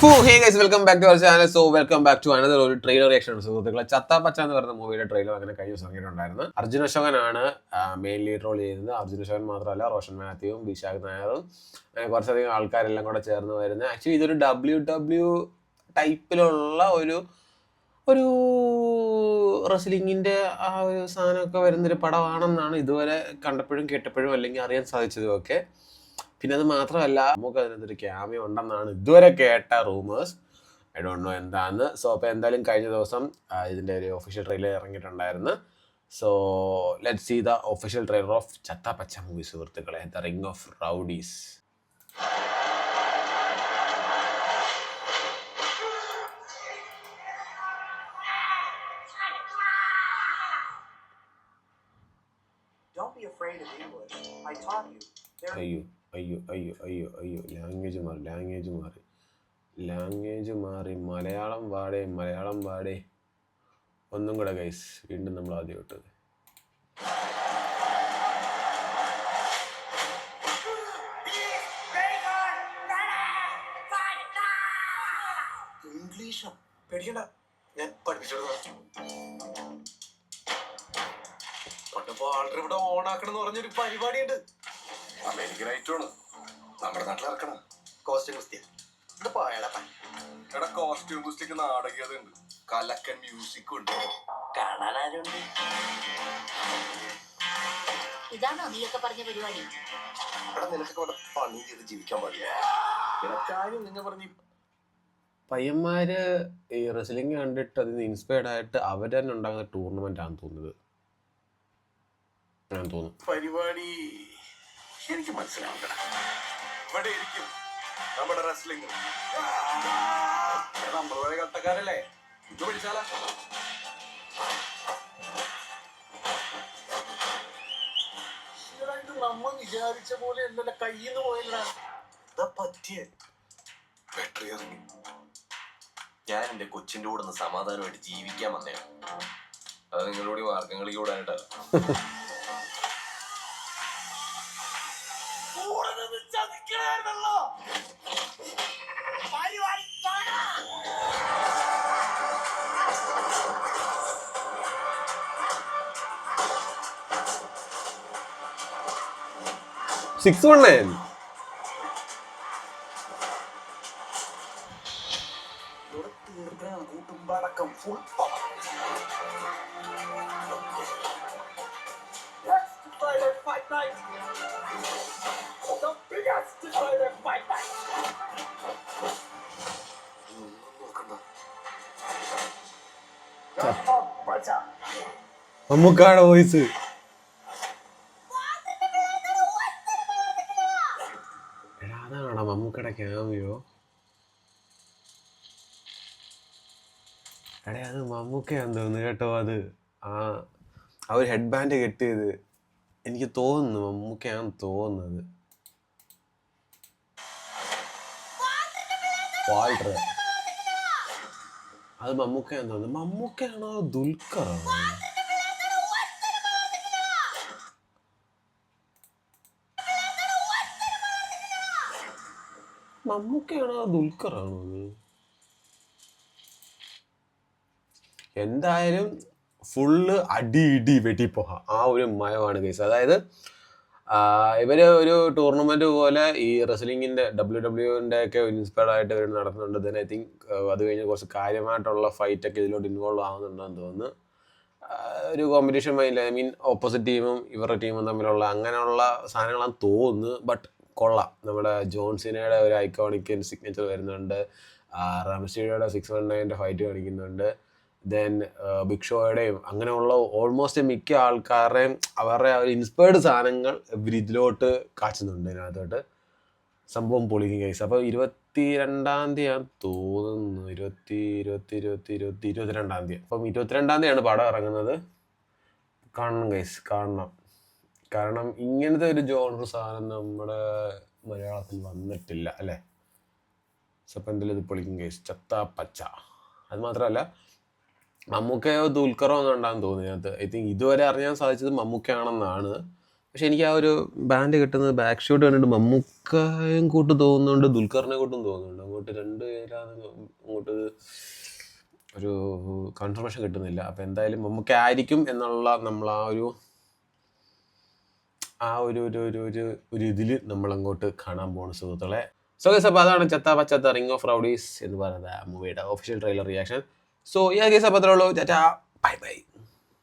Hey guys, welcome back to our channel. So welcome back to another ഒരു trailer reaction. സുഹൃത്തുക്കളെ, ചത്ത പച്ച എന്ന് പറയുന്ന മൂവിയുടെ ട്രെയിലർ അങ്ങനെ കഴിഞ്ഞ ദിവസം ഇറങ്ങിയിട്ടുണ്ടായിരുന്നു. അർജുൻ അശോകനാണ് മെയിൻ ലീഡ് റോൾ ചെയ്യുന്നത്. അർജുൻ അശോകൻ മാത്രമല്ല, റോഷൻ മാത്യുവും വിശാഖ് നായറും അങ്ങനെ കുറച്ചധികം ആൾക്കാരെല്ലാം കൂടെ ചേർന്ന് വരുന്നത്. ആക്ച്വലി ഇതൊരു WW ടൈപ്പിലുള്ള ഒരു റെസ്ലിങ്ങിൻ്റെ ആ ഒരു സാധനമൊക്കെ വരുന്നൊരു പടമാണെന്നാണ് ഇതുവരെ കണ്ടപ്പോഴും കേട്ടപ്പോഴും അല്ലെങ്കിൽ അറിയാൻ സാധിച്ചതും ഒക്കെ. പിന്നെ അത് മാത്രമല്ല, നമുക്ക് അതിനകത്തൊരു ക്യാമിയോ ഉണ്ടെന്നാണ് ഇതുവരെ കേട്ട റൂമേഴ്സ്. ഐ ഡോണ്ട് നോ എന്താന്ന്. സോ അപ്പോൾ എന്തായാലും കഴിഞ്ഞ ദിവസം ഇതിൻ്റെ ഒരു ഒഫീഷ്യൽ ട്രെയിലർ ഇറങ്ങിയിട്ടുണ്ടായിരുന്നു. So let's see the official trailer of Chatha Pacha movie സുഹൃത്തുക്കളെ, the ring of rowdies. Don't be afraid of English. I taught you. അയ്യോ ലാംഗ്വേജ് മാറി മലയാളം പാടേ. ഒന്നും കൂടെ ഗൈസ്, വീണ്ടും നമ്മൾ ആദ്യം ഇട്ടത്. ഇംഗ്ലീഷോ പേടിക്കണ്ട, ഞാൻ പഠിപ്പിച്ചെടുക്കാം. പണ്ടപ്പോ ആൾക്കാർ ഇവിടെ ഓണാക്കണം എന്ന് പറഞ്ഞൊരു പരിപാടിയുണ്ട്. അമേരിക്കനായിട്ടാണ് നമ്മുടെ നാട്ടിൽ ഇറക്കണം. കോസ്റ്റ്യൂം കുസ്തിയ എടാ, കോസ്റ്റ്യൂം കുസ്തിക്ക് നാടകീയത ഉണ്ട്, കലക്കൻ മ്യൂസിക് ഉണ്ട്. കാണാൻ ആരുണ്ട്? ഇതാണോ നീയൊക്കെ പറഞ്ഞ പരിപാടി? എടാ, നിനക്കൊക്കെ ഇവിടെ പണി ചെയ്ത് ജീവിക്കാൻ പാടില്ല. കാര്യം നിങ്ങൾ പറഞ്ഞു. പയ്യന്മാര് ഈ റെസ്ലിംഗ് കണ്ടിട്ട് അതിന് ഇൻസ്പയർഡ് ആയിട്ട് അവർ തന്നെ ഉണ്ടാകുന്ന ടൂർണമെന്റ് ആണെന്ന് തോന്നുന്നത്. ഞാൻ തോന്നുന്നു പരിപാടി എനിക്ക് മനസ്സിലാവണ്ട. ഇവിടെ ഇരിക്കും നമ്മുടെ റെസ്ലിംഗ്. നമ്മൾ വരെ കട്ടക്കാരല്ലേ, ഇത് പിടിച്ചാലാ. നമ്മ വിചാരിച്ച പോലെ അല്ലല്ലോ, കയ്യിന്ന് പോയില്ല. പറ്റിയ ബാറ്ററി ഇറങ്ങി. ഞാൻ എന്റെ കൊച്ചിന്റെ കൂടെ ഒന്ന് സമാധാനമായിട്ട് ജീവിക്കാൻ വന്നതാണ്. അത് നിങ്ങളോട് മാർഗം കൂടാനായിട്ടല്ല. സിക്സ് വൺ നയൻ കൂട്ടുമ്പടക്കം ഫുൾ മമ്മൂക്കാടെ വോയിസ്. അതാണോ മമ്മൂക്കയുടെ ക്യാമിയോ? എടേ, അത് മമ്മൂക്കയാന്ന് തോന്നുന്നു കേട്ടോ. അത് ആ ഒരു ഹെഡ് ബാൻഡ് കെട്ടിയത് എനിക്ക് തോന്നുന്നു മമ്മൂക്കയാന്ന് തോന്നുന്നത്. വാൾട്ടർ, അത് മമ്മൂക്കയാന്ന് തോന്നുന്നു. മമ്മൂക്കയാണോ ദുൽഖറാണോ? മമ്മൂക്കയാണോ ദുൽഖറാണോ? എന്തായാലും ഫുള്ള് അടി ഇടി വെട്ടിപ്പോഹ ആ ഒരു മയമാണ് കേസ്. അതായത് ഇവര് ഒരു ടൂർണമെന്റ് പോലെ ഈ റെസ്ലിങ്ങിന്റെ WWന്റെ ഒക്കെ ഇൻസ്പയർഡ് ആയിട്ട് ഇവർ നടത്തുന്നുണ്ട്. ദെൻ ഐ തിങ്ക് അത് കഴിഞ്ഞ് കുറച്ച് കാര്യമായിട്ടുള്ള ഫൈറ്റ് ഒക്കെ ഇതിലോട്ട് ഇൻവോൾവ് ആവുന്നുണ്ടെന്ന് തോന്നുന്നു. ഒരു competition mind, I mean opposite ടീമും ഇവരുടെ ടീമും തമ്മിലുള്ള അങ്ങനെയുള്ള സാധനങ്ങളാണ് തോന്നുന്നു. ബട്ട് കൊള്ളാം. നമ്മുടെ ജോൺസിനയുടെ ഒരു ഐക്കോണിക് സിഗ്നേച്ചർ വരുന്നുണ്ട്. റംസ്റ്റീഡയുടെ 619 ഫൈറ്റ് കാണിക്കുന്നുണ്ട്. ദെൻ ബിഗ് ഷോയുടെയും അങ്ങനെയുള്ള ഓൾമോസ്റ്റ് മിക്ക ആൾക്കാരുടെയും അവരുടെ ഒരു ഇൻസ്പയർഡ് സാധനങ്ങൾ ഇവർ ഇതിലോട്ട് കാച്ചുന്നുണ്ട് ഇതിനകത്തോട്ട്. സംഭവം പൊളിക്കും ഗൈസ്. അപ്പോൾ 22-ാം തീയതി തോന്നുന്നു, 22-ാം തീയതി. അപ്പം 22-ാം തീയതിയാണ് പടം ഇറങ്ങുന്നത്. കാണണം ഗൈസ്, കാണണം. കാരണം ഇങ്ങനത്തെ ഒരു ജോണർ സാധനം നമ്മുടെ മലയാളത്തിൽ വന്നിട്ടില്ല അല്ലേ. സോ അപ്പം എന്തെങ്കിലും ഇത് പൊളിക്കും ഗൈസ്, ചത്ത പച്ച. അത് മാത്രമല്ല, മമ്മൂക്കയോ ദുൽഖറോ ഒന്നും ഉണ്ടാകുന്ന തോന്നുന്നു ഇതിനകത്ത്. ഐ തിങ്ക് ഇതുവരെ അറിയാൻ സാധിച്ചത് മമ്മൂക്കയാണെന്നാണ്. പക്ഷെ എനിക്ക് ആ ഒരു ബാൻഡ് കിട്ടുന്നത് ബാക്ക് ഷോട്ട് കണ്ടിട്ട് മമ്മൂക്കായും കൂട്ട് തോന്നുന്നുണ്ട്, ദുൽഖറിനെ കൂട്ടും തോന്നുന്നുണ്ട്. അങ്ങോട്ട് രണ്ടുപേരാണ് അങ്ങോട്ട് ഒരു കൺഫർമേഷൻ കിട്ടുന്നില്ല. അപ്പം എന്തായാലും മമ്മൂക്ക ആയിരിക്കും എന്നുള്ള നമ്മൾ ആ ഒരു ഇതിൽ നമ്മളങ്ങോട്ട് കാണാൻ പോകുന്ന സുഹൃത്തുക്കളെ. സോ ഗൈസ്, അപ്പോൾ അതാണ് ചെത്ത പച്ചത്ത റിംഗ് ഓഫ് റൗഡീസ് എന്ന് പറയുന്ന മൂവിയുടെ ഒഫീഷ്യൽ ട്രെയിലർ റിയാക്ഷൻ. സോ ഈ ഗൈസ് അപ്പോൾ അത്രേ ഉള്ളൂ. Bye bye.